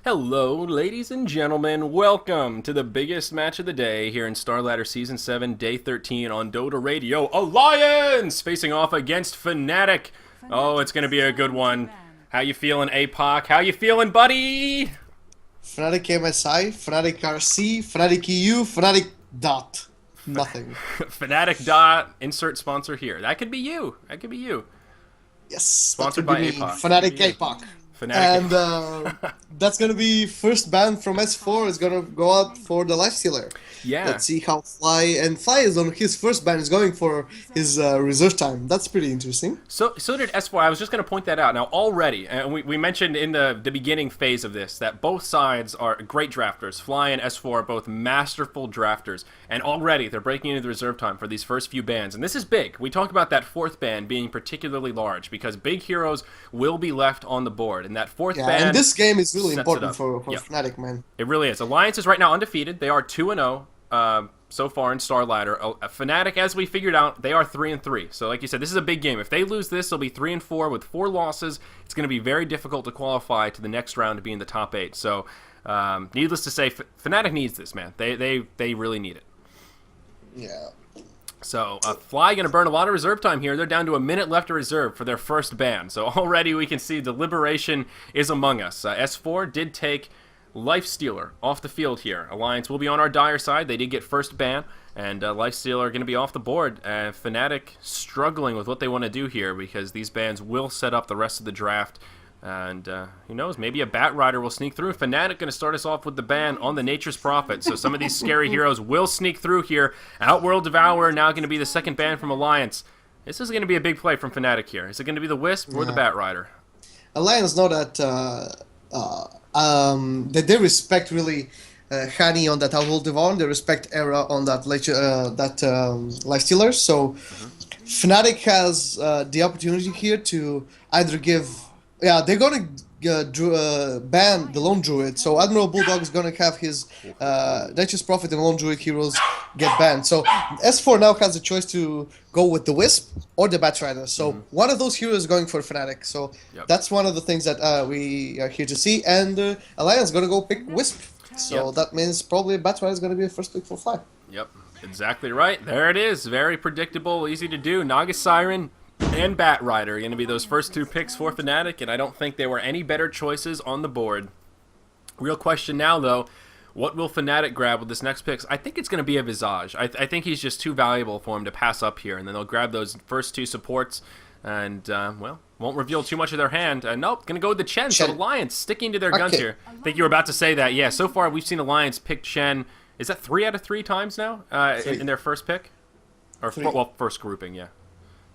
Hello, ladies and gentlemen. Welcome to the biggest match of the day here in Starladder Season 7, Day 13 on Dota Radio. Alliance facing off against Fnatic. Oh, it's going to be a good one. How you feeling, APOC? How you feeling, buddy? Fnatic MSI, Fnatic RC, Fnatic EU, Fnatic dot. Nothing. Fnatic dot. Insert sponsor here. That could be you. That could be you. Yes. Sponsored by APOC. Fnatic APOC. Fnatic. And that's gonna be first ban from S4 is gonna go out for the Lifestealer. Yeah. Let's see how Fly is on his first ban is going for his reserve time. That's pretty interesting. So did S4. I was just going to point that out. Now, already, and we mentioned in the beginning phase of this that both sides are great drafters. Fly and S4 are both masterful drafters. And already, they're breaking into the reserve time for these first few bans. And this is big. We talked about that fourth ban being particularly large because big heroes will be left on the board. And that fourth ban... and this game is really important for Fnatic, man. It really is. Alliance is right now undefeated. They are 2-0. So far in Starladder. Fnatic, as we figured out, they are 3-3. So like you said, this is a big game. If they lose this, they'll be 3-4 with 4 losses. It's going to be very difficult to qualify to the next round to be in the top 8. So needless to say, Fnatic needs this, man. They really need it. Yeah. So Fly going to burn a lot of reserve time here. They're down to a minute left to reserve for their first ban. So already we can see the liberation is among us. S4 did take Lifestealer off the field here. Alliance will be on our dire side. They did get first ban, and Lifestealer are going to be off the board. Fnatic struggling with what they want to do here because these bans will set up the rest of the draft. And who knows, maybe a Bat Rider will sneak through. Fnatic going to start us off with the ban on the Nature's Prophet. So some of these scary heroes will sneak through here. Outworld Devourer now going to be the second ban from Alliance. This is going to be a big play from Fnatic here. Is it going to be the Wisp or the Bat Rider? Alliance know that that they respect really Hani on that Outworld Devourer. They respect Era on that Lifestealer. So Fnatic has the opportunity here to either give... Yeah, they're going to ban the Lone Druid. So Admiral Bulldog is going to have his Nature's Prophet and Lone Druid heroes get banned. So S4 now has a choice to go with the Wisp or the Bat Rider. So one of those heroes is going for Fnatic. So that's one of the things that we are here to see. And Alliance is going to go pick Wisp. So that means probably Bat Rider is going to be the first pick for Fly. Yep, exactly right. There it is. Very predictable, easy to do. Naga Siren and Bat Rider are going to be those first 2 picks for Fnatic, and I don't think there were any better choices on the board. Real question now, though, what will Fnatic grab with this next pick? I think it's going to be a Visage. I think he's just too valuable for him to pass up here, and then they'll grab those first 2 supports, and, well, won't reveal too much of their hand. Nope, going to go with the Chen. So Alliance sticking to their guns here. I think you were about to say that. Yeah, so far we've seen Alliance pick Chen. Is that 3 out of 3 times now in their first pick? Or, first grouping, yeah.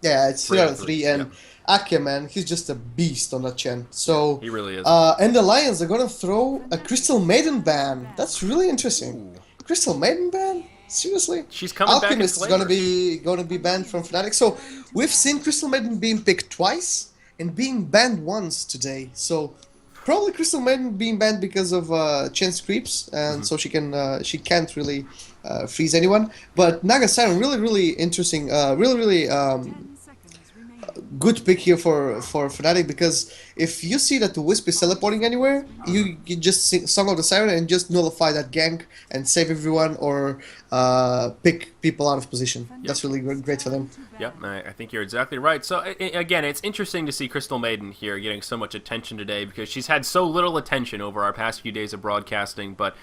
Yeah, it's 3 out of 3, and Ake, man, he's just a beast on that Chen. So he really is. And the Lions are gonna throw a Crystal Maiden ban. That's really interesting. Ooh. Crystal Maiden ban? Seriously? She's coming Alchemist back in is gonna be banned from Fnatic. So we've seen Crystal Maiden being picked twice and being banned once today. So probably Crystal Maiden being banned because of Chen's creeps, and so she can't really freeze anyone. But Naga Siren, really interesting, really good pick here for Fnatic, because if you see that the Wisp is teleporting anywhere, you just Song of the Siren and just nullify that gank and save everyone, or pick people out of position. That's really great for them. Yep, I think you're exactly right. So again, it's interesting to see Crystal Maiden here getting so much attention today because she's had so little attention over our past few days of broadcasting. But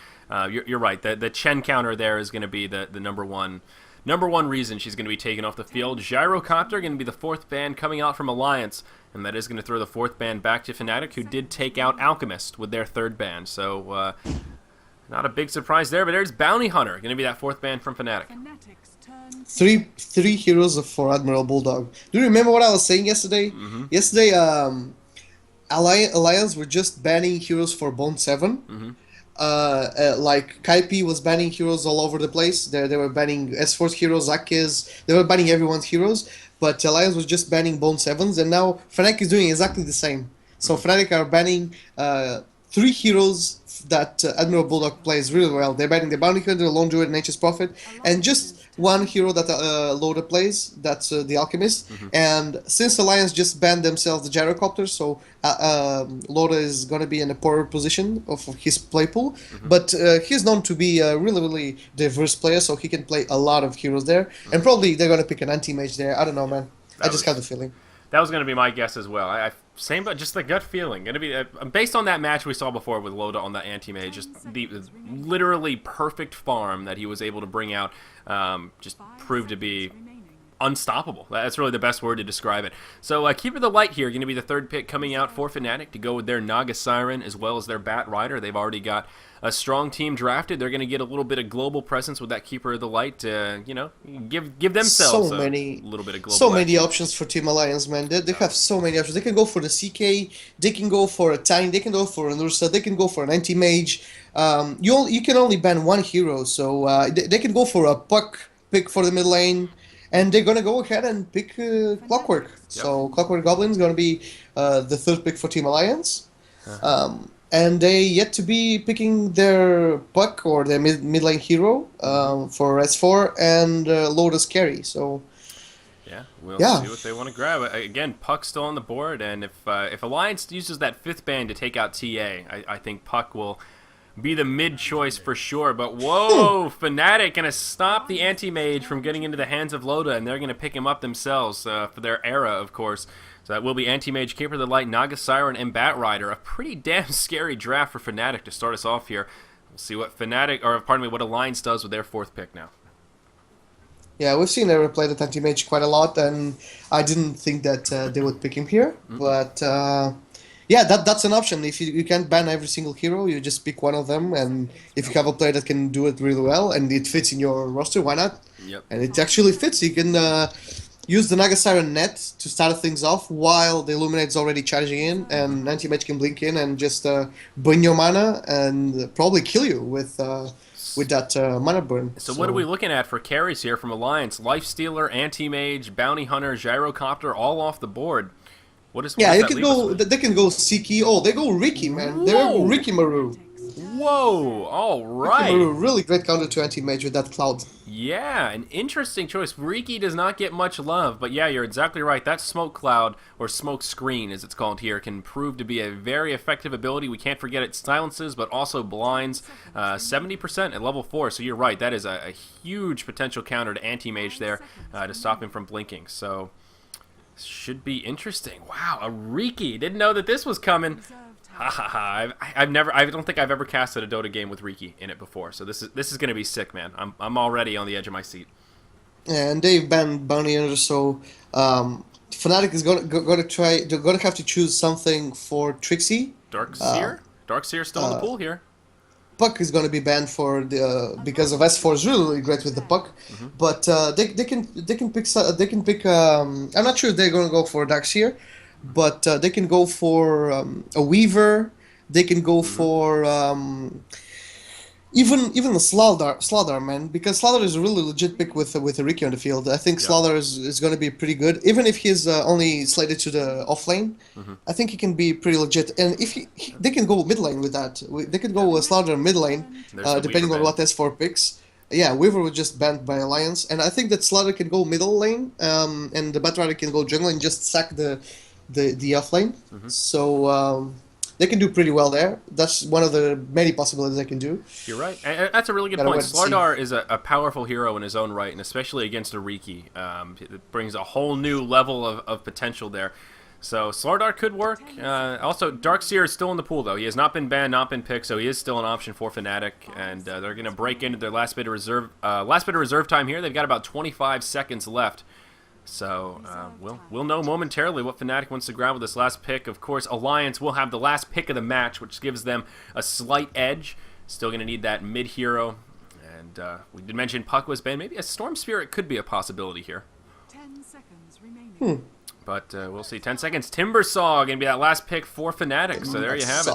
you're right. The Chen counter there is going to be the number one reason she's going to be taken off the field. Gyrocopter going to be the 4th ban coming out from Alliance, and that is going to throw the 4th ban back to Fnatic, who did take out Alchemist with their 3rd ban. So not a big surprise there, but there's Bounty Hunter going to be that 4th ban from Fnatic. Three heroes for Admiral Bulldog. Do you remember what I was saying yesterday? Yesterday, Alliance were just banning heroes for Bone 7. Like Kaipi was banning heroes all over the place. They were banning S4's heroes, Aki's. They were banning everyone's heroes. But Alliance was just banning Bone 7s, and now Fnatic is doing exactly the same. So Fnatic are banning 3 heroes that Admiral Bulldog plays really well. They're banning the Bounty Hunter, the Lone Druid, and Nature's Prophet, and just one hero that Loda plays, that's the Alchemist. And since Alliance just banned themselves the Gyrocopter, so Loda is going to be in a poorer position of his play pool. But he's known to be a really, really diverse player, so he can play a lot of heroes there. And probably they're going to pick an anti-mage there. I don't know, man. I just have the feeling. That was going to be my guess as well. Same, but just the gut feeling. Going to be based on that match we saw before with Loda on the anti-mage, just the literally perfect farm that he was able to bring out, just proved to be unstoppable. That's really the best word to describe it. So Keeper of the Light here, going to be the third pick coming out for Fnatic to go with their Naga Siren as well as their Bat Rider. They've already got a strong team drafted. They're going to get a little bit of global presence with that Keeper of the Light to, give themselves a little bit of global many action. options for Team Alliance, man. They have so many options. They can go for the CK, they can go for a Tiny, they can go for an Ursa, they can go for an anti-mage. You can only ban one hero, so they can go for a Puck pick for the mid lane. And they're going to go ahead and pick Clockwork. So Clockwork Goblin is going to be the third pick for Team Alliance. And they yet to be picking their Puck or their mid lane hero for S4 and Lotus carry. So yeah, we'll see what they want to grab. Again, Puck's still on the board, and if Alliance uses that fifth ban to take out TA, I think Puck will be the mid choice for sure. But whoa, Fnatic gonna stop the anti-mage from getting into the hands of Loda, and they're gonna pick him up themselves for their era, of course. So that will be anti-mage, Keeper of the Light, Naga Siren, and Bat Rider. A pretty damn scary draft for Fnatic to start us off here. We'll see what what Alliance does with their fourth pick now. Yeah, we've seen Era play the anti-mage quite a lot, and I didn't think that they would pick him here, but. Yeah, that's an option. If you can't ban every single hero, you just pick one of them, and if you have a player that can do it really well and it fits in your roster, why not? Yep. And it actually fits. You can use the Naga Siren net to start things off while the Illuminate's already charging in, and anti-mage can blink in and just burn your mana and probably kill you with that mana burn. So what are we looking at for carries here from Alliance? Lifestealer, Anti-Mage, Bounty Hunter, Gyrocopter, all off the board. You can go. They can go Siki. Oh, they go Riki, man. Whoa. They're Riki Maru. Whoa! All right. Riki Maru, really great counter to anti-mage with that cloud. Yeah, an interesting choice. Riki does not get much love, but yeah, you're exactly right. That smoke cloud, or smoke screen as it's called here, can prove to be a very effective ability. We can't forget it silences, but also blinds 70% at level 4. So you're right. That is a huge potential counter to anti-mage there to stop him from blinking. So. Should be interesting. Wow, a Riki. Didn't know that this was coming. Ha ha ha. I don't think I've ever casted a Dota game with Riki in it before. So this is going to be sick, man. I'm already on the edge of my seat. And they've banned Bounty Hunter, so Fnatic is going to have to choose something for Trixie. Darkseer? Darkseer still in the pool here. Puck is going to be banned for the because of S4 is really great with the Puck, but they can pick I'm not sure if they're going to go for Darkseer, but they can go for a Weaver. They can go for even the Starladder, man, because Starladder is a really legit pick with a Riki on the field. I think Starladder is going to be pretty good, even if he's only slated to the off lane. I think he can be pretty legit, and if they can go mid lane with that, they can go with Starladder mid lane, depending on what S4 picks. Yeah, Weaver was just banned by Alliance, and I think that Starladder can go middle lane, and the Bat Rider can go jungle and just sack the off lane. So. They can do pretty well there. That's one of the many possibilities they can do. You're right. And that's a really good point. Starladder is a powerful hero in his own right, and especially against a Riki. It brings a whole new level of potential there. So Starladder could work. Also, Darkseer is still in the pool, though. He has not been banned, not been picked, so he is still an option for Fnatic. And they're going to break into their last bit of reserve time here. They've got about 25 seconds left. So we'll know momentarily what Fnatic wants to grab with this last pick. Of course, Alliance will have the last pick of the match, which gives them a slight edge. Still going to need that mid-hero. And we did mention Puck was banned. Maybe a Storm Spirit could be a possibility here. 10 seconds remaining. But we'll see. 10 seconds. Timbersaw going to be that last pick for Fnatic. So there you have it.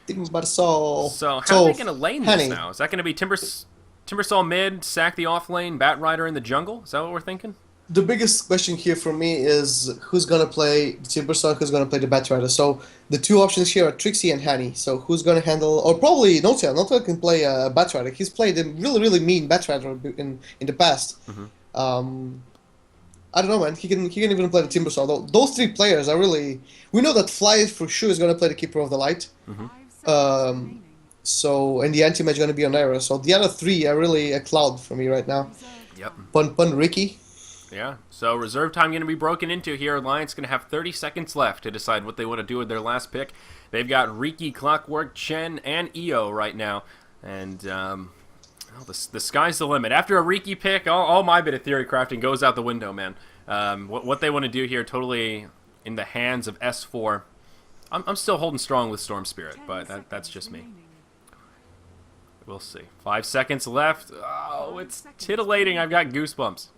Timbersaw. So how are they going to lane this now? Is that going to be Timbersaw mid, sack the off lane, Bat Rider in the jungle? Is that what we're thinking? the biggest question here for me is who's gonna play the Timbersaw, who's gonna play the Batrider. So the two options here are Trixie and Hani. So who's gonna handle, or probably Notail. Notail can play Batrider. He's played a really mean Batrider in the past. Um, I don't know, man. He can even play the Timbersaw. Though those three players are really. We know that Fly for sure is gonna play the Keeper of the Light. 5 seconds Um, remaining. so and the anti-mage gonna be on Era. So the other three are really a cloud for me right now. Reserve Yep. time. Pun Ricky. Yeah, so reserve time going to be broken into here. Alliance going to have 30 seconds left to decide what they want to do with their last pick. They've got Riki, Clockwork, Chen, and Io right now. And well, the sky's the limit. After a Riki pick, all my bit of theory crafting goes out the window, man. What they want to do here totally in the hands of S4. I'm still holding strong with Storm Spirit, 10 but that's seconds just me. remaining. We'll see. 5 seconds left. Oh, it's titillating. I've got goosebumps.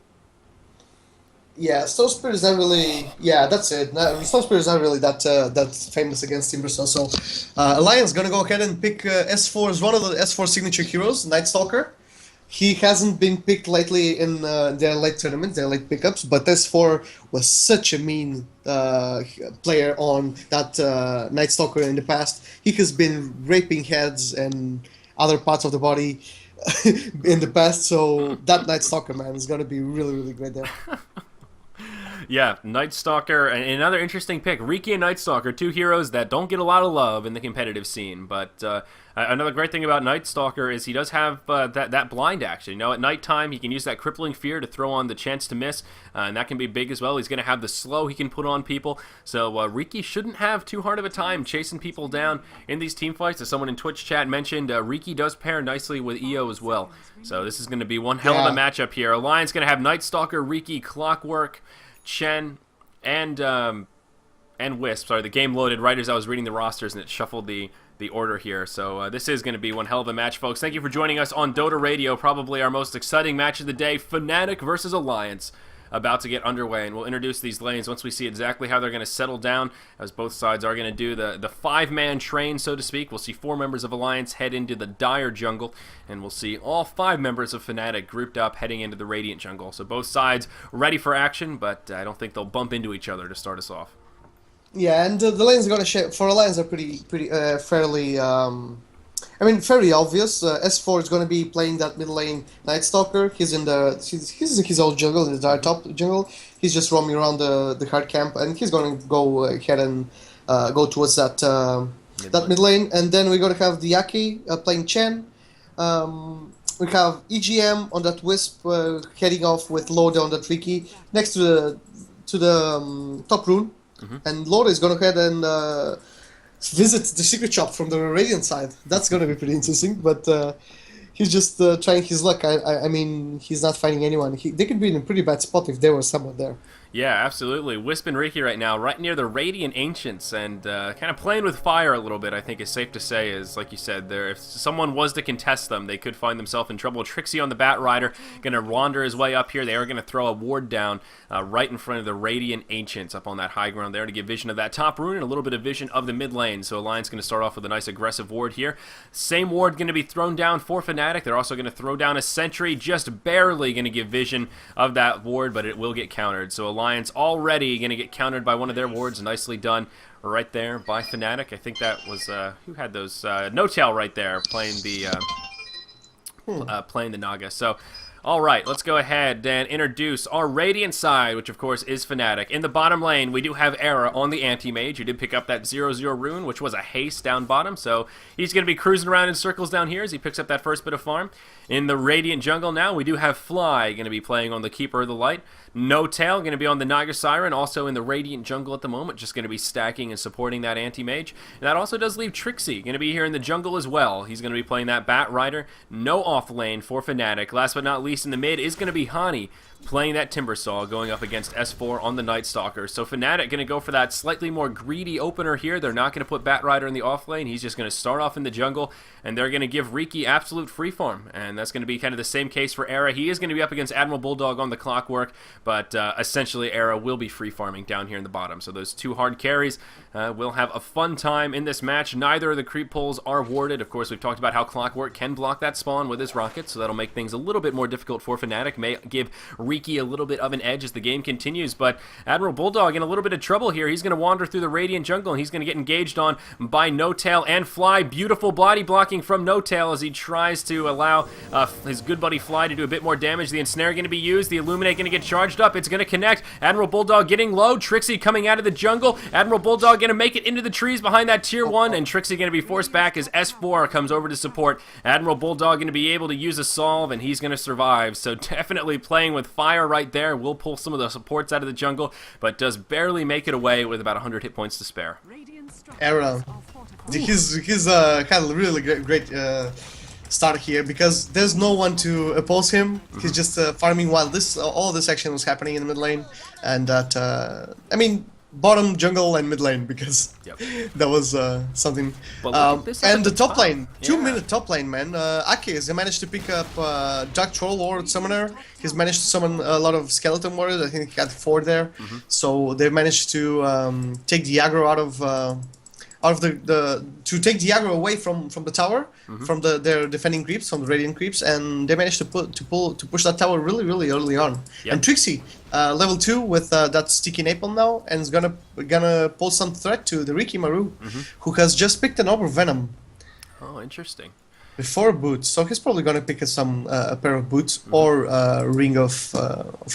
Yeah, Stone Spirit is not really. Yeah, that's it. No, Stone Spirit is not really that famous against Timbersaw. So, Alliance gonna go ahead and pick S4 as one of the S4 signature heroes, Night Stalker. He hasn't been picked lately in their late tournaments, their late pickups, but S4 was such a mean player on that Night Stalker in the past. He has been raping heads and other parts of the body in the past, so that Night Stalker, man, is gonna be really great there. Yeah, Night Stalker, and another interesting pick. Riki and Night Stalker, two heroes that don't get a lot of love in the competitive scene. But another great thing about Night Stalker is he does have that blind action. You know, at nighttime, he can use that crippling fear to throw on the chance to miss, and that can be big as well. He's going to have the slow he can put on people. So Riki shouldn't have too hard of a time chasing people down in these team fights. As someone in Twitch chat mentioned, Riki does pair nicely with Io as well. So this is going to be one hell of a matchup here. Alliance going to have Night Stalker, Riki, Clockwork, Chen, and Wisp. Sorry, the game loaded right as I was reading the rosters, and it shuffled the order here. So this is going to be one hell of a match, folks. Thank you for joining us on Dota Radio, probably our most exciting match of the day, Fnatic versus Alliance, about to get underway. And we'll introduce these lanes once we see exactly how they're going to settle down, as both sides are going to do the five-man train, so to speak. We'll see 4 members of Alliance head into the Dire jungle, and we'll see all 5 members of Fnatic grouped up heading into the Radiant jungle. So both sides ready for action, but I don't think they'll bump into each other to start us off. Yeah, and the lanes are gonna share for Alliance are pretty fairly. Very obvious. S4 is gonna be playing that mid lane Night Stalker. He's in his old jungle, in the Dire top jungle. He's just roaming around the hard camp, and he's gonna go ahead and go towards that mid lane. And then we're gonna have the Yaki playing Chen. We have EGM on that Wisp heading off with Loda on that Riki next to the top rune. And Loda is going to head and visit the secret shop from the Radiant side. That's going to be pretty interesting, but he's just trying his luck. I mean, he's not finding anyone. They could be in a pretty bad spot if there was someone there. Yeah, absolutely. Wisp and Riki right now, right near the Radiant Ancients, and kind of playing with fire a little bit, I think is safe to say, is, like you said, if someone was to contest them, they could find themselves in trouble. Trixie on the Bat Rider, going to wander his way up here. They are going to throw a ward down right in front of the Radiant Ancients up on that high ground there to give vision of that top rune and a little bit of vision of the mid lane. So Alliance going to start off with a nice aggressive ward here. Same ward going to be thrown down for Fnatic. They're also going to throw down a sentry, just barely going to give vision of that ward, but it will get countered. So Alliance already going to get countered by one of their wards. Nicely done right there by Fnatic. I think that was who had those? Notail right there playing the Naga. So all right, let's go ahead and introduce our Radiant side, which of course is Fnatic. In the bottom lane, we do have Era on the anti-mage, who did pick up that 0-0 rune, which was a haste down bottom, so he's going to be cruising around in circles down here as he picks up that first bit of farm. In the Radiant jungle now, we do have Fly going to be playing on the Keeper of the Light. Notail going to be on the Naga Siren, also in the Radiant jungle at the moment, just going to be stacking and supporting that anti-mage. And that also does leave Trixie going to be here in the jungle as well. He's going to be playing that Bat Rider. No off lane for Fnatic. Last but not least in the mid is going to be Hani playing that Timbersaw, going up against S4 on the Night Stalker. So Fnatic going to go for that slightly more greedy opener here. They're not going to put Bat Rider in the off lane. He's just going to start off in the jungle, and they're going to give Riki absolute freeform. And that's going to be kind of the same case for Era. He is going to be up against Admiral Bulldog on the Clockwork, but essentially Era will be free farming down here in the bottom. So those two hard carries will have a fun time in this match. Neither of the creep pulls are warded. Of course, we've talked about how Clockwork can block that spawn with his rockets, so that'll make things a little bit more difficult for Fnatic. May give Riki a little bit of an edge as the game continues, but Admiral Bulldog in a little bit of trouble here. He's going to wander through the Radiant jungle, and he's going to get engaged on by No Tail and Fly. Beautiful body blocking from No Tail as he tries to allow his good buddy Fly to do a bit more damage. The Ensnare going to be used. The Illuminate going to get charged up. It's going to connect. Admiral Bulldog getting low. Trixie coming out of the jungle. Admiral Bulldog going to make it into the trees behind that tier 1, and Trixie going to be forced back as S4 comes over to support. Admiral Bulldog going to be able to use a solve, and he's going to survive. So definitely playing with fire right there. Will pull some of the supports out of the jungle, but does barely make it away with about 100 hit points to spare. Era. He's kind of really great start here because there's no one to oppose him. He's just farming while all this action was happening in the mid lane, and that I mean bottom, jungle, and mid lane because that was something. And the top lane, 2-minute top lane, man. Akis, he managed to pick up Dark Troll Lord Summoner. He's managed to summon a lot of Skeleton Warriors. I think he had 4 there. So they managed to take the aggro out of to take the aggro away from the tower, from their defending creeps, from the Radiant creeps, and they managed to push that tower really early on. And Trixie, level 2 with that sticky napalm now, and is gonna pose some threat to the Riki Maru, who has just picked an Orb of Venom. Oh, interesting. Before boots, so he's probably gonna pick a pair of boots or ring of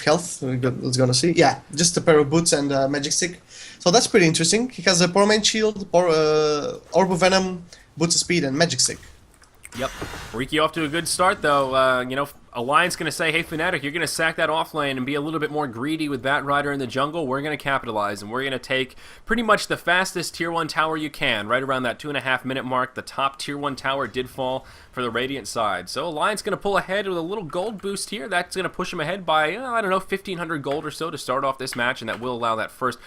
health. Let's gonna see. Yeah, just a pair of boots and magic stick. So that's pretty interesting. He has a Poor Main Shield, Orb of Venom, Boots of Speed, and Magic Stick. Yep. Riki off to a good start, though. You know, Alliance going to say, hey, Fnatic, you're going to sack that off lane and be a little bit more greedy with Bat Rider in the jungle. We're going to capitalize, and we're going to take pretty much the fastest Tier 1 tower you can, right around that 2.5-minute mark. The top Tier 1 tower did fall for the Radiant side. So Alliance going to pull ahead with a little gold boost here. That's going to push him ahead by, I don't know, 1,500 gold or so to start off this match, and that will allow that first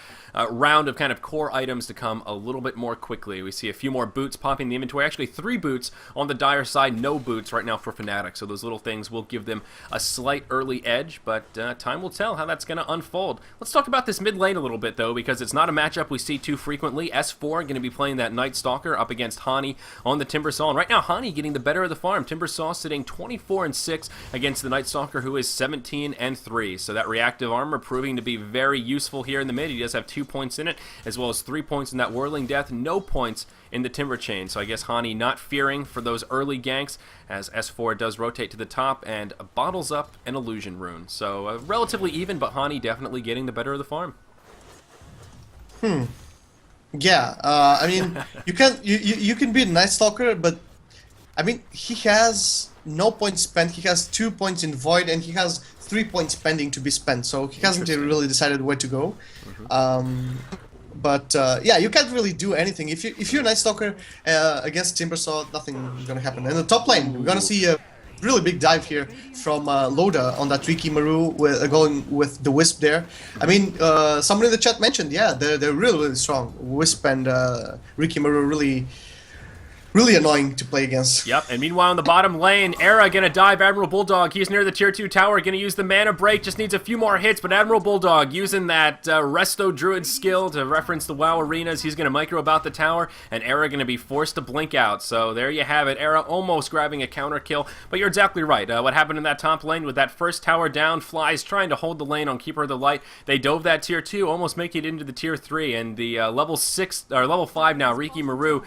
round of kind of core items to come a little bit more quickly. We see a few more boots popping in the inventory. Actually, 3 boots on the Dire side, no boots right now for Fnatic. So those little things will give them a slight early edge, but time will tell how that's going to unfold. Let's talk about this mid lane a little bit, though, because it's not a matchup we see too frequently. S4 going to be playing that Night Stalker up against Hani on the Timbersaw, and right now Hani getting the better of the farm. Timbersaw sitting 24-6 against the Night Stalker, who is 17-3. So that reactive armor proving to be very useful here in the mid. He does have 2 points in it, as well as 3 points in that Whirling Death, no points in the Timber Chain. So I guess Hani not fearing for those early ganks, as S4 does rotate to the top and bottles up an Illusion Rune. So relatively even, but Hani definitely getting the better of the farm. Yeah, I mean, you can be a Night Stalker, but I mean, he has no points spent. He has 2 points in Void, and he has 3 points pending to be spent. So he hasn't really decided where to go. But yeah, you can't really do anything if you're a Night Stalker against Timbersaw. Nothing's gonna happen. In the top lane, we're gonna see a really big dive here from Loda on that Riki Maru, going with the Wisp there. I mean, someone in the chat mentioned, yeah, they're really strong. Wisp and Riki Maru really annoying to play against. Yep, and meanwhile in the bottom lane, Era gonna dive Admiral Bulldog. He's near the tier 2 tower, gonna use the mana break, just needs a few more hits, but Admiral Bulldog using that Resto Druid skill to reference the WoW arenas. He's gonna micro about the tower, and Era gonna be forced to blink out. So there you have it, Era almost grabbing a counter kill, but you're exactly right. What happened in that top lane with that first tower down, Flies trying to hold the lane on Keeper of the Light. They dove that tier 2, almost make it into the tier 3, and the level 5 now, Riki Maru,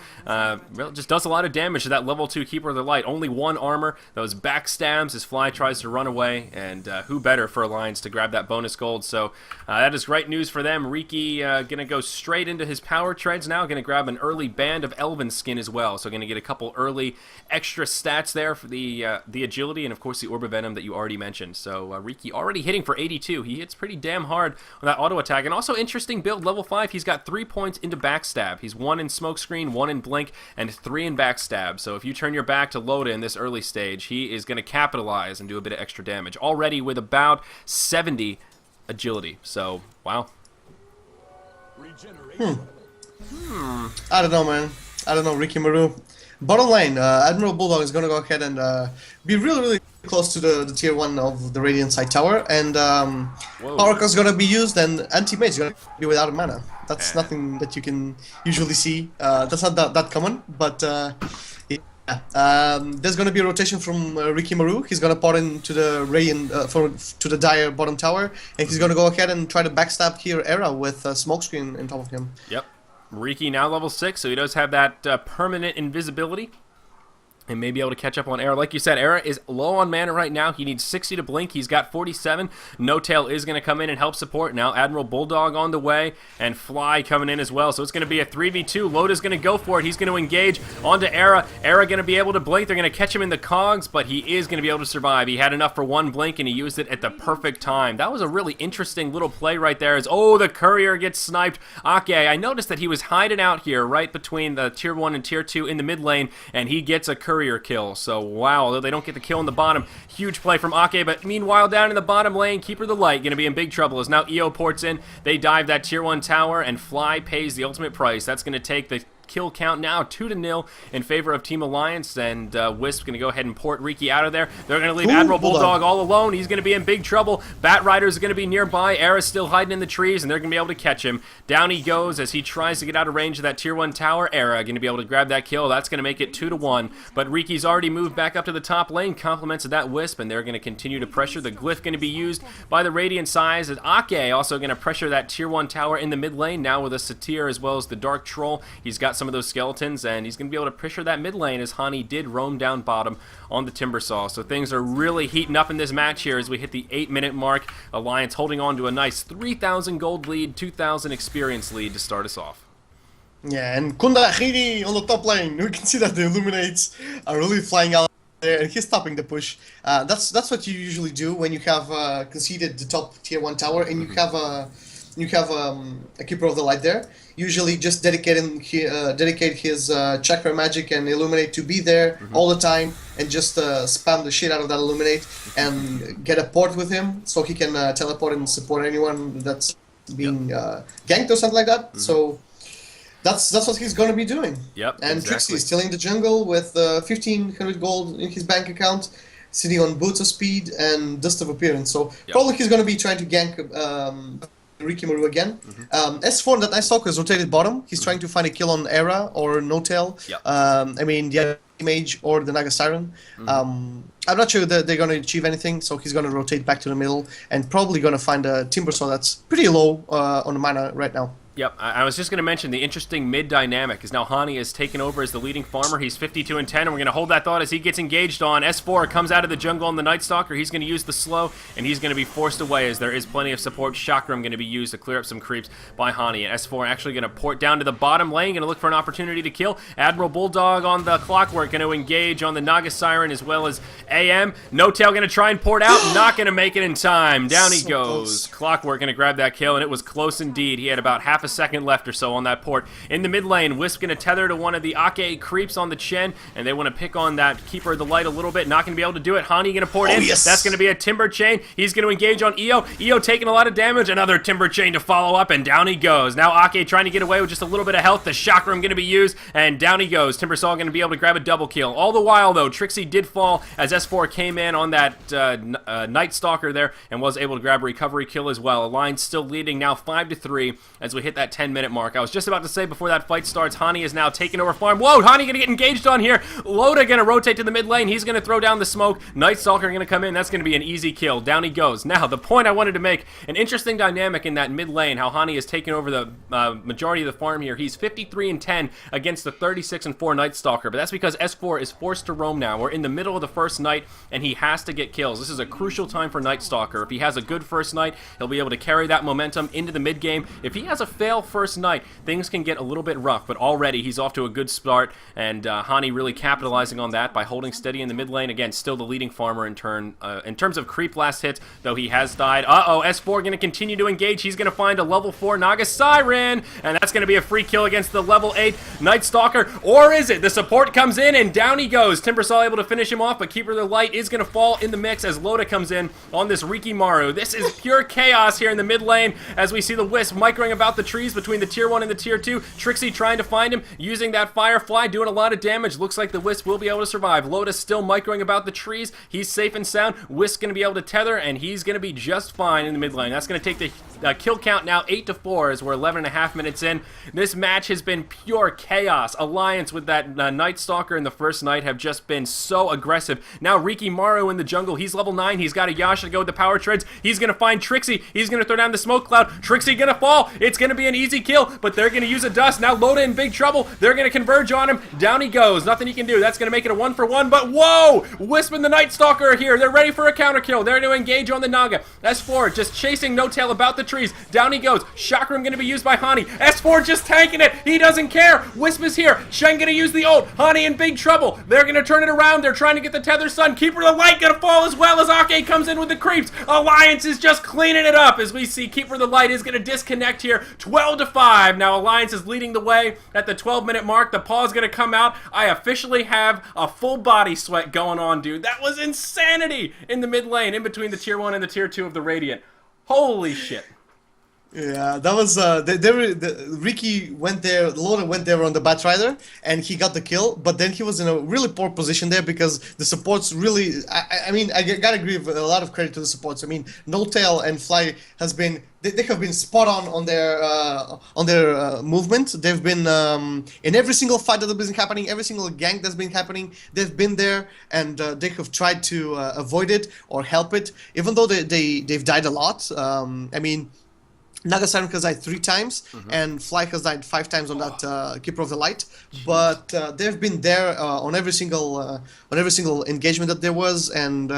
just does a lot of damage to that level 2 Keeper of the Light. Only 1 armor. Those backstabs as Fly tries to run away, and who better for Alliance to grab that bonus gold. So that is great news for them. Riki gonna go straight into his power treads now, gonna grab an early Band of Elven skin as well, so gonna get a couple early extra stats there for the agility and of course the Orb of Venom that you already mentioned. So Riki already hitting for 82. He hits pretty damn hard on that auto attack, and also interesting build, level 5. He's got 3 points into backstab. He's 1 in smokescreen, 1 in blink, and 3 in backstab. So if you turn your back to Loda in this early stage, he is going to capitalize and do a bit of extra damage. Already with about 70 agility. So, wow. I don't know, man. I don't know, Riki Maru. Bottom lane, Admiral Bulldog is going to go ahead and be really close to the tier 1 of the Radiant side tower, and Whoa. Power Card's gonna be used, and anti-mage's gonna be without mana. That's nothing that you can usually see. That's not that common, but yeah. There's gonna be a rotation from Riki Maru. He's gonna pot into the Radiant to the Dire bottom tower, and he's gonna go ahead and try to backstab here Era with a smokescreen on top of him. Yep. Riki now level 6, so he does have that permanent invisibility. And may be able to catch up on Era. Like you said, Era is low on mana right now. He needs 60 to blink. He's got 47. No Tail is going to come in and help support. Now Admiral Bulldog on the way. And Fly coming in as well. So it's going to be a 3v2. Loda's going to go for it. He's going to engage onto Era. Era going to be able to blink. They're going to catch him in the cogs. But he is going to be able to survive. He had enough for one blink. And he used it at the perfect time. That was a really interesting little play right there. Oh, the Courier gets sniped. Ake, I noticed that he was hiding out here right between the tier 1 and tier 2 in the mid lane. And he gets a Courier kill. So wow, although they don't get the kill in the bottom, huge play from Ake. But meanwhile, down in the bottom lane, Keeper of the Light gonna be in big trouble as now EO ports in. They dive that tier 1 tower, and Fly pays the ultimate price. That's gonna take the kill count now 2-0 in favor of Team Alliance, and Wisp going to go ahead and port Riki out of there. They're going to leave Admiral Bulldog all alone. He's going to be in big trouble. Bat Riders are going to be nearby. Era's still hiding in the trees, and they're going to be able to catch him. Down he goes as he tries to get out of range of that tier 1 tower. Era going to be able to grab that kill. That's going to make it 2-1, but Riki's already moved back up to the top lane, compliments of that Wisp, and they're going to continue to pressure. The Glyph going to be used by the Radiant size, as Ake also going to pressure that tier 1 tower in the mid lane, now with a Satyr as well as the Dark Troll. He's got some of those skeletons, and he's going to be able to pressure that mid lane as Hani did roam down bottom on the Timbersaw. So things are really heating up in this match here as we hit the 8-minute mark. Alliance holding on to a nice 3,000 gold lead, 2,000 experience lead to start us off. Yeah, and Kunda Giri on the top lane. We can see that the Illuminates are really flying out there, and he's stopping the push. That's what you usually do when you have conceded the top tier 1 tower, and you have a Keeper of the Light there. Usually just dedicate his Chakra Magic and Illuminate to be there all the time, and just spam the shit out of that Illuminate and get a port with him so he can teleport and support anyone that's being ganked or something like that. So that's what he's going to be doing. Yep, and exactly. Trixie is still in the jungle with 1,500 gold in his bank account, sitting on Boots of Speed and Dust of Appearance. So probably he's going to be trying to gank Riki Maru again. S4, that Night Stalker is rotated bottom. He's trying to find a kill on Era or No Tail. I mean, the Mage or the Naga Siren. I'm not sure that they're going to achieve anything, so he's going to rotate back to the middle and probably going to find a Timbersaw that's pretty low on the mana right now. Yep, I was just going to mention the interesting mid dynamic is now Hani has taken over as the leading farmer. He's 52-10, and we're going to hold that thought as he gets engaged on. S4 comes out of the jungle on the Night Stalker. He's going to use the slow, and he's going to be forced away as there is plenty of support. Chakram going to be used to clear up some creeps by Hani. And S4 actually going to port down to the bottom lane, going to look for an opportunity to kill. Admiral Bulldog on the Clockwork going to engage on the Naga Siren as well as AM. No Tail going to try and port out, not going to make it in time. Down he goes. Clockwork going to grab that kill, and it was close indeed. He had about half a second left or so on that port. In the mid lane, Wisp going to tether to one of the Ake creeps on the Chen, and they want to pick on that Keeper of the Light a little bit. Not going to be able to do it. Hani going to port in. Yes. That's going to be a Timber Chain. He's going to engage on EO. EO taking a lot of damage. Another Timber Chain to follow up, and down he goes. Now Ake trying to get away with just a little bit of health. The Chakram going to be used, and down he goes. Timbersaw going to be able to grab a double kill. All the while, though, Trixie did fall as S4 came in on that Night Stalker there and was able to grab a recovery kill as well. Alliance still leading now 5-3 as we hit that 10-minute mark. I was just about to say before that fight starts, Hani is now taking over farm. Whoa, Hani going to get engaged on here. Loda going to rotate to the mid lane. He's going to throw down the smoke. Night Stalker going to come in. That's going to be an easy kill. Down he goes. Now, the point I wanted to make, an interesting dynamic in that mid lane, how Hani is taking over the majority of the farm here. He's 53-10 against the 36-4 Night Stalker, but that's because S4 is forced to roam now. We're in the middle of the first night, and he has to get kills. This is a crucial time for Night Stalker. If he has a good first night, he'll be able to carry that momentum into the mid game. If he has a fail first night, things can get a little bit rough, but already he's off to a good start, and Hani really capitalizing on that by holding steady in the mid lane. Again, still the leading farmer in terms of creep last hits, though he has died. S4 going to continue to engage. He's going to find a level 4 Naga Siren, and that's going to be a free kill against the level 8 Night Stalker. Or is it? The support comes in, and down he goes. Timbersaw able to finish him off, but Keeper of the Light is going to fall in the mix as Loda Loda comes in on this Riki Maru. This is pure chaos here in the mid lane as we see the Wisp microing about the trees between the tier 1 and the tier 2. Trixie trying to find him, using that Firefly, doing a lot of damage. Looks like the Wisp will be able to survive. Loda's still microing about the trees. He's safe and sound. Wisp's going to be able to tether, and he's going to be just fine in the mid lane. That's going to take the kill count now 8-4 as we're 11.5 minutes in. This match has been pure chaos. Alliance with that Night Stalker in the first night have just been so aggressive. Now Riki Maru in the jungle. He's level 9. He's got a Yasha to go with the power treads. He's going to find Trixie. He's going to throw down the smoke cloud. Trixie going to fall. It's going to be an easy kill, but they're going to use a dust. Now Loda in big trouble. They're going to converge on him. Down he goes. Nothing he can do. That's going to make it a 1-for-1, but whoa! Wisp and the Night Stalker are here. They're ready for a counter kill. They're going to engage on the Naga. S4 just chasing No Tail about the trees. Down he goes. Chakram going to be used by Hani. S4 just tanking it. He doesn't care. Wisp is here. Shen going to use the ult. Hani in big trouble. They're going to turn it around. They're trying to get the Tether Sun. Keeper of the Light going to fall as well as Ake comes in with the creeps. Alliance is just cleaning it up as we see Keeper of the Light is going to disconnect here. 12-5. Now Alliance is leading the way at the 12-minute mark. The paw's going to come out. I officially have a full body sweat going on, dude. That was insanity in the mid lane, in between the tier 1 and the tier 2 of the Radiant. Holy shit. Yeah, that was Riki went there, Loda went there on the Batrider, and he got the kill. But then he was in a really poor position there because the supports really. I mean, I gotta give a lot of credit to the supports. I mean, No Tail and Fly has been they have been spot on their movement. They've been in every single fight that has been happening, every single gank that's been happening. They've been there and they have tried to avoid it or help it, even though they've died a lot. I mean. Naga Siren has died 3 times, and Fly has died 5 times on that Keeper of the Light. But they've been there on every single engagement that there was, and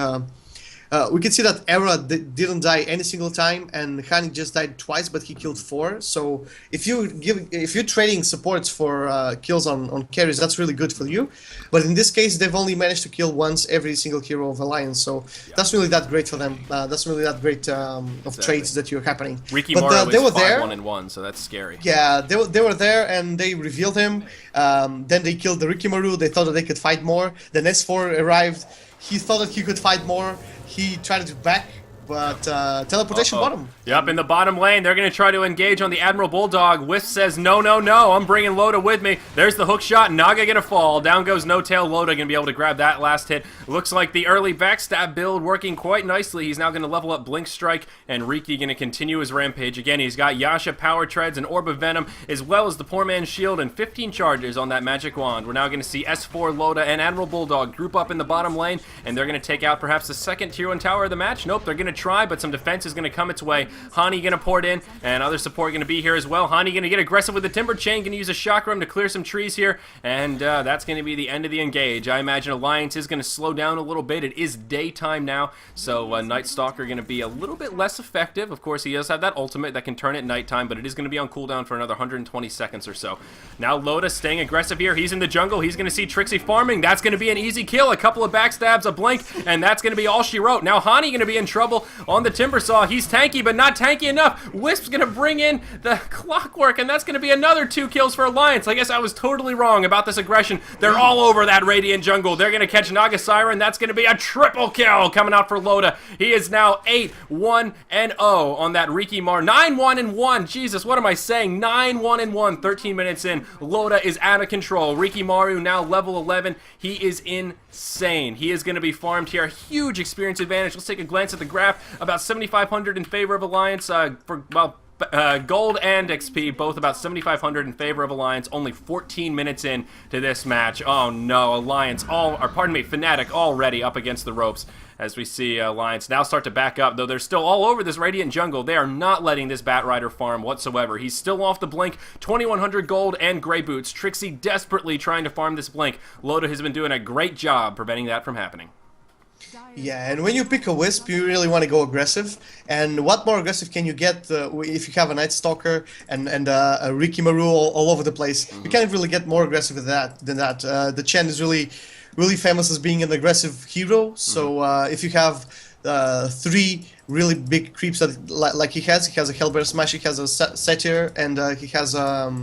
we can see that Era didn't die any single time, and Hani just died twice, but he killed 4. So if you're trading supports for kills on carries, that's really good for you. But in this case, they've only managed to kill once every single hero of Alliance, so that's really that great for them. That's really that great of trades that you're happening. Riki But they were there. 5-1-1, so that's scary. Yeah, they were there and they revealed him. Then they killed the Riki Maru. They thought that they could fight more. Then S4 arrived. He thought that he could fight more. He tried to back, but teleportation bottom. Yep, in the bottom lane, they're going to try to engage on the Admiral Bulldog. Wisp says, no, no, no, I'm bringing Loda with me. There's the hook shot, Naga going to fall. Down goes No Tail, Loda going to be able to grab that last hit. Looks like the early backstab build working quite nicely. He's now going to level up Blink Strike, and Riki going to continue his rampage. Again, he's got Yasha Power Treads and Orb of Venom, as well as the Poor Man's Shield and 15 charges on that Magic Wand. We're now going to see S4, Loda, and Admiral Bulldog group up in the bottom lane, and they're going to take out perhaps the second tier 1 tower of the match. Nope, they're going to try, but some defense is going to come its way. Hani going to pour it in, and other support going to be here as well. Hani going to get aggressive with the Timber Chain, going to use a Chakram to clear some trees here, and that's going to be the end of the engage. I imagine Alliance is going to slow down a little bit. It is daytime now, so Night Stalker going to be a little bit less effective. Of course, he does have that ultimate that can turn at nighttime, but it is going to be on cooldown for another 120 seconds or so. Now Loda staying aggressive here. He's in the jungle. He's going to see Trixie farming. That's going to be an easy kill. A couple of backstabs, a blink, and that's going to be all she wrote. Now Hani going to be in trouble on the Timber Saw. He's tanky, but not tanky enough. Wisp's going to bring in the Clockwork, and that's going to be another 2 kills for Alliance. I guess I was totally wrong about this aggression. They're all over that Radiant jungle. They're going to catch Naga Siren. That's going to be a triple kill coming out for Loda. He is now 8-1-0 on that Riki Mar. 9-1-1. Jesus, what am I saying? 9-1-1. 13 minutes in. Loda is out of control. Riki Maru now level 11. He is insane. He is going to be farmed here. Huge experience advantage. Let's take a glance at the graph. About 7,500 in favor of Alliance. Gold and XP, both about 7,500 in favor of Alliance. Only 14 minutes in to this match. Oh no, Alliance, Fnatic already up against the ropes. As we see Alliance now start to back up, though they're still all over this Radiant jungle. They are not letting this Batrider farm whatsoever. He's still off the blink, 2,100 gold and Grey Boots. Trixie desperately trying to farm this blink. Loda has been doing a great job preventing that from happening. Yeah, and when you pick a Wisp, you really want to go aggressive. And what more aggressive can you get if you have a Night Stalker and a Riki Maru all over the place? You can't really get more aggressive than that. The Chen is really famous as being an aggressive hero. So if you have 3 really big creeps like he has a Hellbear Smash, he has a Satyr, and he has a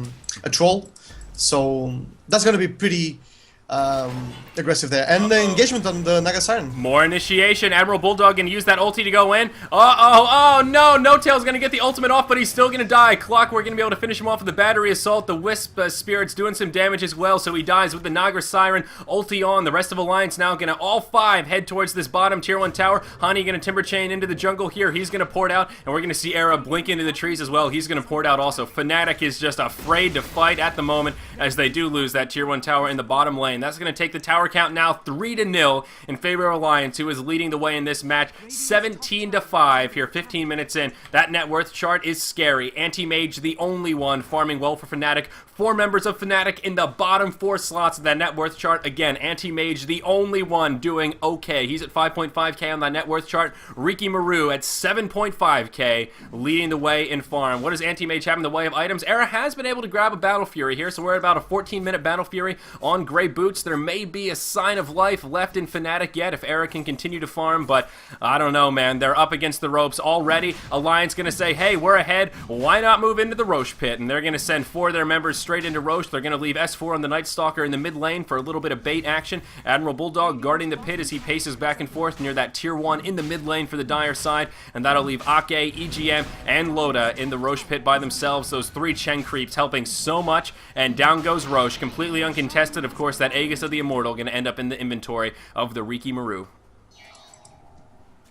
Troll. So that's going to be pretty aggressive there. And the engagement on the Naga Siren. More initiation. Admiral Bulldog gonna use that ulti to go in. Oh no! No Tail's gonna get the ultimate off, but he's still gonna die. Clockwork gonna be able to finish him off with the battery assault. The Wisp Spirit's doing some damage as well, so he dies with the Naga Siren ulti on. The rest of Alliance now gonna all 5 head towards this bottom tier 1 tower. Hani gonna Timber Chain into the jungle here. He's gonna pour it out, and we're gonna see Era blink into the trees as well. He's gonna pour it out also. Fnatic is just afraid to fight at the moment as they do lose that tier 1 tower in the bottom lane. That's gonna take the tower count now 3-0 in favor of Alliance, who is leading the way in this match. 17-5 here, 15 minutes in. That net worth chart is scary. Anti-Mage the only one farming well for Fnatic. 4 members of Fnatic in the bottom 4 slots of that net worth chart. Again, Anti-Mage the only one doing okay. He's at 5.5k on that net worth chart. Riki Maru at 7.5k leading the way in farm. What does Anti-Mage have in the way of items? Era has been able to grab a Battle Fury here, so we're at about a 14-minute Battle Fury on Grey Boots. There may be a sign of life left in Fnatic yet if Era can continue to farm, but I don't know, man. They're up against the ropes already. Alliance gonna say, hey, we're ahead. Why not move into the Roche pit? And they're gonna send 4 of their members straight into Roche. They're gonna leave S4 on the Night Stalker in the mid lane for a little bit of bait action. Admiral Bulldog guarding the pit as he paces back and forth near that tier 1 in the mid lane for the Dire side, and that'll leave Ake, EGM, and Loda in the Roche pit by themselves. Those 3 Chen creeps helping so much, and down goes Roche, completely uncontested. Of course, that Aegis of the Immortal going to end up in the inventory of the Riki Maru.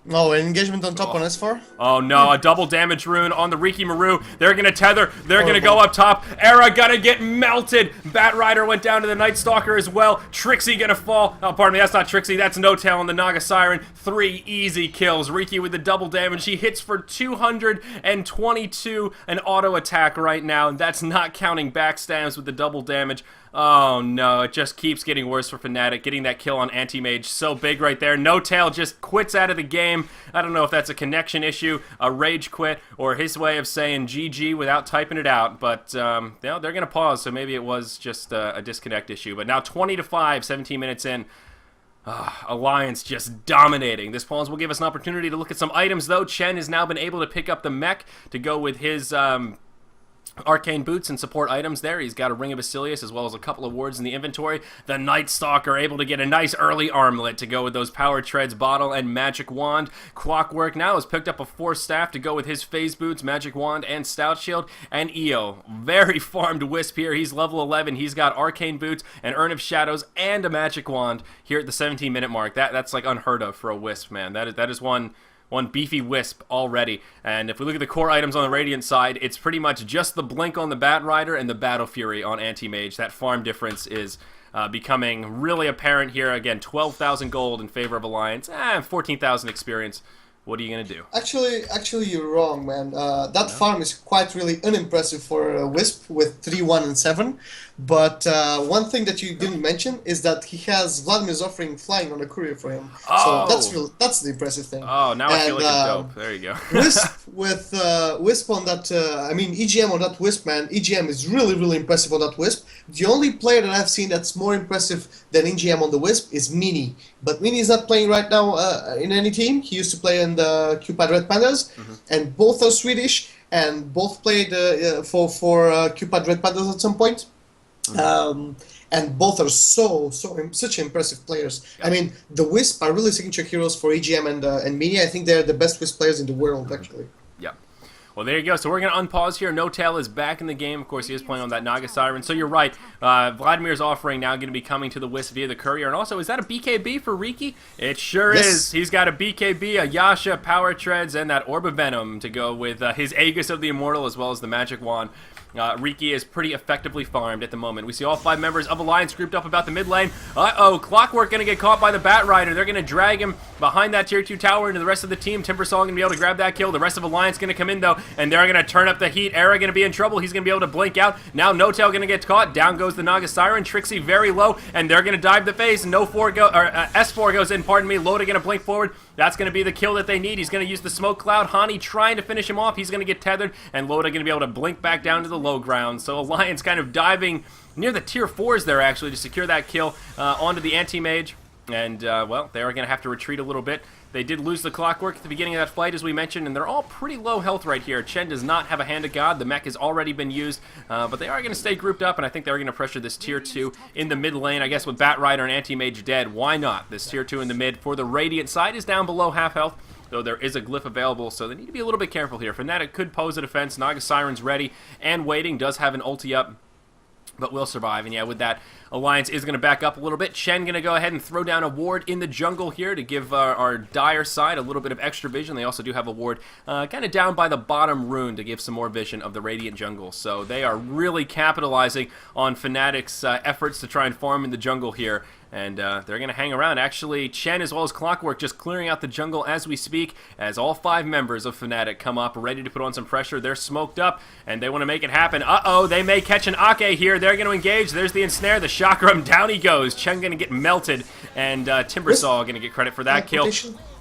Oh, engagement on top on S4. Oh no, a double damage rune on the Riki Maru. They're gonna tether, they're gonna go up top. Era gonna get melted. Bat Rider went down to the Night Stalker as well. Trixie gonna fall. Oh, pardon me, that's not Trixie, that's No Tail on the Naga Siren. 3 easy kills. Riki with the double damage. He hits for 222 an auto attack right now, and that's not counting backstabs with the double damage. Oh no, it just keeps getting worse for Fnatic. Getting that kill on Anti-Mage so big right there. No Tail just quits out of the game. I don't know if that's a connection issue, a rage quit, or his way of saying GG without typing it out. But you know, they're going to pause, so maybe it was just a disconnect issue. But now 20-5, 17 minutes in. Alliance just dominating. This pause will give us an opportunity to look at some items, though. Chen has now been able to pick up the mech to go with his arcane boots and support items there. He's got a Ring of Basilius as well as a couple of wards in the inventory. The Night Stalker able to get a nice early armlet to go with those Power Treads, Bottle, and Magic Wand. Clockwork now has picked up a 4th staff to go with his Phase Boots, Magic Wand, and Stout Shield. And Io, very farmed Wisp here. He's level 11. He's got Arcane Boots, an Urn of Shadows, and a Magic Wand here at the 17-minute mark. That's like unheard of for a Wisp, man. That is one beefy Wisp already. And if we look at the core items on the Radiant side, it's pretty much just the Blink on the Bat Rider and the Battle Fury on Anti-Mage. That farm difference is becoming really apparent here. Again, 12,000 gold in favor of Alliance, 14,000 experience. What are you going to do? Actually, you're wrong, man. That farm is quite really unimpressive for a Wisp with 3, 1, and 7. But one thing that you didn't mention is that he has Vladimir's offering flying on a courier for him. Oh. So that's the impressive thing. Oh, now I feel like it's dope. There you go. Wisp with Wisp on that, I mean EGM on that Wisp, man. EGM is really impressive on that Wisp. The only player that I've seen that's more impressive than EGM on the Wisp is Mini. But Mini is not playing right now in any team. He used to play in the Cupid Red Pandas, and both are Swedish, and both played for Cupid Red Pandas at some point. And both are such impressive players. I mean, the Wisp are really signature heroes for EGM and Mini. I think they're the best Wisp players in the world, actually. Yeah. Well, there you go. So we're going to unpause here. No Tail is back in the game. Of course, he is playing on that Naga Siren. So you're right. Vladimir's offering now going to be coming to the Wisp via the Courier. And also, is that a BKB for Riki? It sure is. He's got a BKB, a Yasha, Power Treads, and that Orb of Venom to go with his Aegis of the Immortal as well as the Magic Wand. Riki is pretty effectively farmed at the moment. We see all 5 members of Alliance grouped up about the mid lane. Clockwork going to get caught by the Bat Rider. They're going to drag him behind that tier 2 tower into the rest of the team. Timbersong going to be able to grab that kill. The rest of Alliance going to come in, though, and they're going to turn up the heat. Era going to be in trouble. He's going to be able to blink out. Now No Tail going to get caught. Down goes the Naga Siren. Trixie very low, and they're going to dive the face. S4 goes in, pardon me. Loda going to blink forward. That's going to be the kill that they need. He's going to use the Smoke Cloud. Hani trying to finish him off. He's going to get tethered, and Loda going to be able to blink back down to the low ground. So Alliance kind of diving near the tier 4s there, actually, to secure that kill onto the Anti-Mage. And, well, they are going to have to retreat a little bit. They did lose the clockwork at the beginning of that fight, as we mentioned, and they're all pretty low health right here. Chen does not have a Hand of God. The mech has already been used, but they are going to stay grouped up, and I think they're going to pressure this Tier 2 in the mid lane. I guess with Batrider and Anti-Mage dead, why not? This Tier 2 in the mid for the Radiant side is down below half health, though there is a glyph available, so they need to be a little bit careful here. Fnatic could pose a defense. Naga Siren's ready and waiting, does have an ulti up, but will survive. And yeah, with that, Alliance is going to back up a little bit. Chen going to go ahead and throw down a ward in the jungle here to give our dire side a little bit of extra vision. They also do have a ward kind of down by the bottom rune to give some more vision of the Radiant jungle. So they are really capitalizing on Fnatic's efforts to try and farm in the jungle here. And they're going to hang around. Actually, Chen as well as Clockwork just clearing out the jungle as we speak, as all 5 members of Fnatic come up ready to put on some pressure. They're smoked up, and they want to make it happen. Uh-oh, they may catch an Ake here. They're going to engage. There's the ensnare, the chakram. Down he goes. Chen going to get melted, and Timbersaw going to get credit for that kill.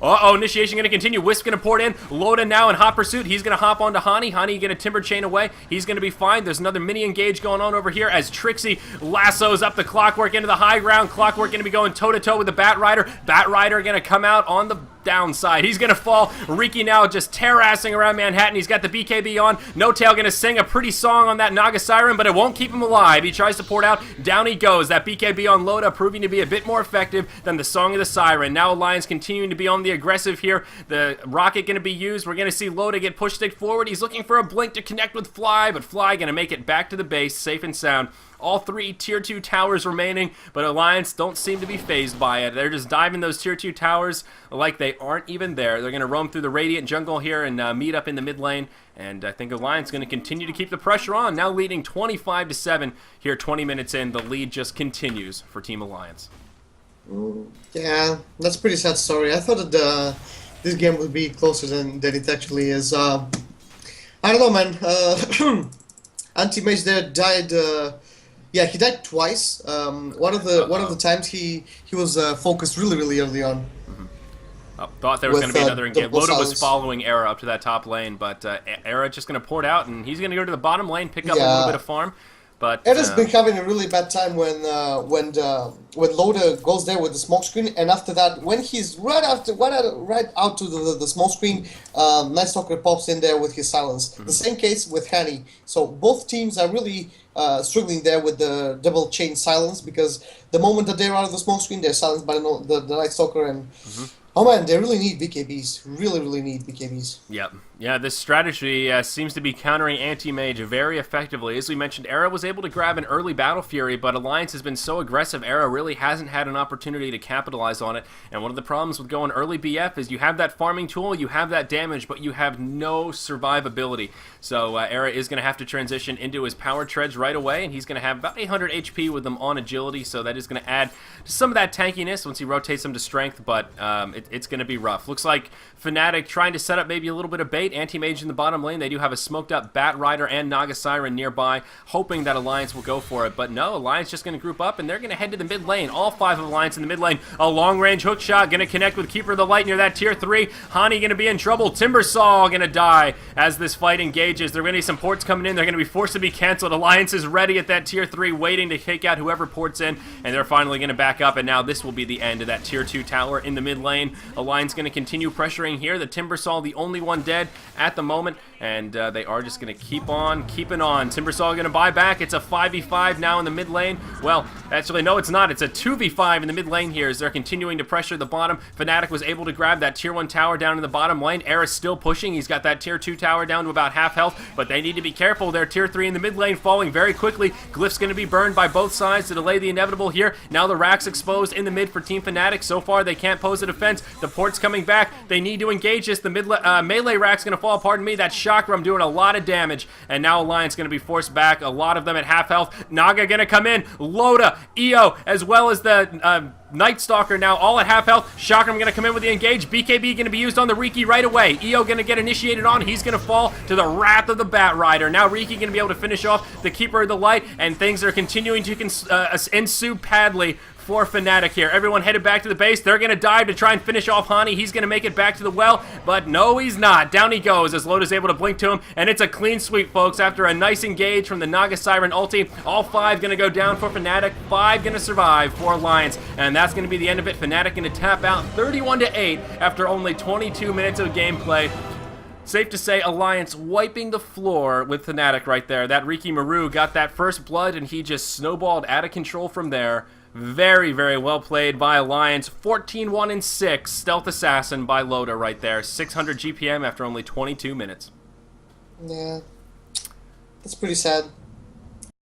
Uh-oh, initiation going to continue. Wisp going to pour it in. Loda now in hot pursuit. He's going to hop onto Hani. Hani going to timber chain away. He's going to be fine. There's another mini engage going on over here as Trixie lassos up the Clockwork into the high ground. Clockwork going to be going toe-to-toe with the Batrider. Batrider going to come out on the downside. He's going to fall. Riki now just terrassing around Manhattan. He's got the BKB on. No Tail going to sing a pretty song on that Naga Siren, but it won't keep him alive. He tries to pour it out. Down he goes. That BKB on Loda proving to be a bit more effective than the Song of the Siren. Now Alliance continuing to be on the aggressive here. The rocket going to be used. We're going to see Loda get pushed forward. He's looking for a blink to connect with Fly, but Fly going to make it back to the base safe and sound. All 3 Tier 2 towers remaining, but Alliance don't seem to be phased by it. They're just diving those Tier 2 towers like they aren't even there. They're going to roam through the Radiant jungle here and meet up in the mid lane, and I think Alliance is going to continue to keep the pressure on, now leading 25-7 here 20 minutes in. The lead just continues for Team Alliance. Yeah, that's a pretty sad story. I thought that this game would be closer than it actually is. I don't know, man. Anti-Mage there died... yeah, he died twice. One of the times he was focused really early on. Thought there was going to be another engage. Loda was following Era up to that top lane, but Era just going to pour it out, and he's going to go to the bottom lane, pick up a little bit of farm. But Era's been having a really bad time when Loda goes there with the smoke screen, and after that, when he's right out to the smoke screen, Night Stalker pops in there with his silence. The same case with Hani. So both teams are really struggling there with the double chain silence, because the moment that they're out of the smoke screen, they're silenced by the Night Stalker, and oh man, they really need BKBs. Really need BKBs. Yep. Yeah, this strategy seems to be countering Anti-Mage very effectively. As we mentioned, Era was able to grab an early Battle Fury, but Alliance has been so aggressive, Era really hasn't had an opportunity to capitalize on it. And one of the problems with going early BF is you have that farming tool, you have that damage, but you have no survivability. So Era is going to have to transition into his power treads right away, and he's going to have about 800 HP with them on agility, so that is going to add to some of that tankiness once he rotates them to strength, but it's going to be rough. Looks like Fnatic trying to set up maybe a little bit of bait. Anti-Mage in the bottom lane. They do have a smoked up Batrider and Naga Siren nearby, hoping that Alliance will go for it. But no, Alliance just going to group up, and they're going to head to the mid lane. All 5 of Alliance in the mid lane. A long range hook shot going to connect with Keeper of the Light near that tier 3. Hani going to be in trouble. Timbersaw going to die as this fight engages. There are going to be some ports coming in. They're going to be forced to be canceled. Alliance is ready at that tier 3, waiting to take out whoever ports in, and they're finally going to back up, and now this will be the end of that tier 2 tower in the mid lane. Alliance going to continue pressuring here. The Timbersaw, the only one dead at the moment, and they are just going to keep on keeping on. Timbersaw going to buy back. It's a 5v5 now in the mid lane. Well, actually, no, it's not. It's a 2v5 in the mid lane here as they're continuing to pressure the bottom. Fnatic was able to grab that tier 1 tower down in the bottom lane. Era's still pushing. He's got that tier 2 tower down to about half health, but they need to be careful. They're tier 3 in the mid lane, falling very quickly. Glyph's going to be burned by both sides to delay the inevitable here. Now the rack's exposed in the mid for Team Fnatic. So far, they can't pose a defense. The port's coming back. They need to engage this. The melee rack's going to fall. Pardon me. That chakram doing a lot of damage, and now Alliance going to be forced back. A lot of them at half health. Naga going to come in. Loda, EO, as well as the Night Stalker now all at half health. Chakram going to come in with the engage. BKB going to be used on the Riki right away. EO going to get initiated on. He's going to fall to the wrath of the Batrider. Now Riki going to be able to finish off the Keeper of the Light, and things are continuing to ensue padly for Fnatic here. Everyone headed back to the base. They're going to dive to try and finish off Hani. He's going to make it back to the well, but no, he's not. Down he goes as Loda's able to blink to him, and it's a clean sweep, folks. After a nice engage from the Naga Siren ulti, all 5 going to go down for Fnatic. 5 going to survive for Alliance, and that's going to be the end of it. Fnatic going to tap out 31-8 after only 22 minutes of gameplay. Safe to say, Alliance wiping the floor with Fnatic right there. That Riki Maru got that first blood, and he just snowballed out of control from there. Very, very well played by Alliance. 14-1-6, Stealth Assassin by Loda right there. 600 GPM after only 22 minutes. Yeah, that's pretty sad.